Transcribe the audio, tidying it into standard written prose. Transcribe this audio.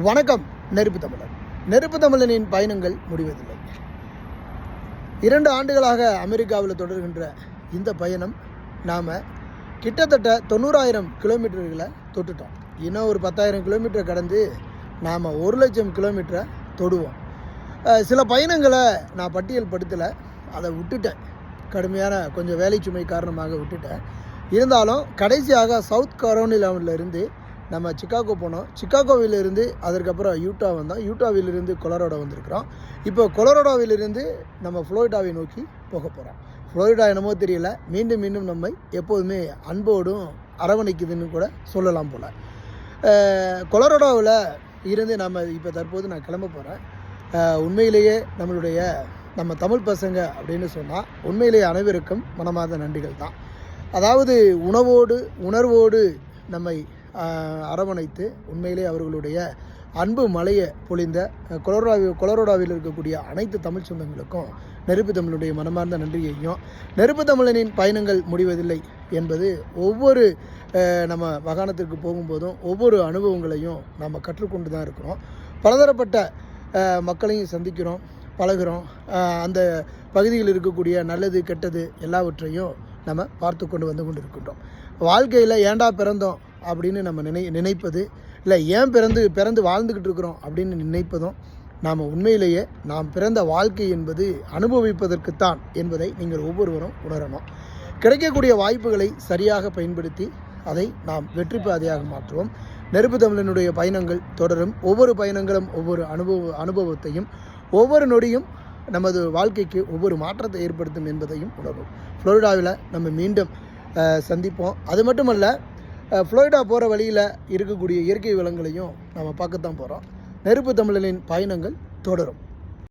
வணக்கம். நெருப்பு தமிழர். நெருப்பு தமிழனின் பயணங்கள் முடிவதில்லை. 2 ஆண்டுகளாக அமெரிக்காவில் தொடர்கின்ற இந்த பயணம் நாம் கிட்டத்தட்ட 90,000 கிலோமீட்டர்களை தொட்டுட்டோம். இன்னும் ஒரு 10,000 கிலோமீட்டர் கடந்து நாம் 1,00,000 கிலோமீட்டரை தொடுவோம். சில பயணங்களை நான் பட்டியல் படுத்தலை, அதை விட்டுட்டேன். கடுமையான கொஞ்சம் வேலை சுமை காரணமாக விட்டுட்டேன். இருந்தாலும் கடைசியாக சவுத் கரோலினாவிலிருந்து நம்ம சிக்காகோ போனோம். சிக்காகோவிலிருந்து அதற்கப்புறம் யூட்டா வந்தோம். யூட்டாவிலிருந்து கொலராடோ வந்திருக்கிறோம். இப்போ கொலராடோவிலிருந்து நம்ம ஃப்ளோரிடாவை நோக்கி போக போகிறோம். ஃப்ளோரிடா என்னமோ தெரியல, மீண்டும் மீண்டும் நம்மை எப்போதுமே அன்போடும் அரவணைக்குதுன்னு கூட சொல்லலாம் போல். கொலராடோவில் இருந்து இப்போ தற்போது நான் கிளம்ப போகிறேன். உண்மையிலேயே நம்ம தமிழ் பசங்க அப்படின்னு சொன்னால் உண்மையிலேயே அனைவருக்கும் மனமார்ந்த நன்றிகள் தான். அதாவது உணர்வோடு நம்மை அரவணைத்து உண்மையிலே அவர்களுடைய அன்பு மலையை பொழிந்த கொலராடோவில் இருக்கக்கூடிய அனைத்து தமிழ் சொந்தங்களுக்கும் நெருப்பு தமிழனுடைய மனமார்ந்த நன்றியையும், நெருப்பு தமிழனின் பயணங்கள் முடிவதில்லை என்பது ஒவ்வொரு நம்ம மாகாணத்திற்கு போகும்போதும் ஒவ்வொரு அனுபவங்களையும் நம்ம கற்றுக்கொண்டு தான் இருக்கிறோம். பலதரப்பட்ட மக்களையும் சந்திக்கிறோம், பழகிறோம். அந்த பகுதியில் இருக்கக்கூடிய நல்லது கெட்டது எல்லாவற்றையும் நம்ம பார்த்து கொண்டு இருக்கின்றோம். வாழ்க்கையில் ஏண்டா பிறந்தோம் அப்படின்னு நம்ம நினைப்பது இல்லை, ஏன் பிறந்து வாழ்ந்துக்கிட்டு இருக்கிறோம் அப்படின்னு நினைப்பதும் நாம் உண்மையிலேயே நாம் பிறந்த வாழ்க்கை என்பது அனுபவிப்பதற்குத்தான் என்பதை நீங்கள் ஒவ்வொருவரும் உணரணும். கிடைக்கக்கூடிய வாய்ப்புகளை சரியாக பயன்படுத்தி அதை நாம் வெற்றி பாதையாக மாற்றுவோம். நெருப்பு தமிழனுடைய பயணங்கள் தொடரும். ஒவ்வொரு பயணங்களும் ஒவ்வொரு அனுபவத்தையும், ஒவ்வொரு நொடியும் நமது வாழ்க்கைக்கு ஒவ்வொரு மாற்றத்தை ஏற்படுத்தும் என்பதையும் உணர்வோம். ஃப்ளோரிடாவில் நம்ம மீண்டும் சந்திப்போம். அது மட்டுமல்ல, ஃப்ளோரிடா போகிற வழியில் இருக்கக்கூடிய இயற்கை வளங்களையும் நம்ம பார்க்கத்தான் போகிறோம். நெருப்பு தமிழனின் பயணங்கள் தொடரும்.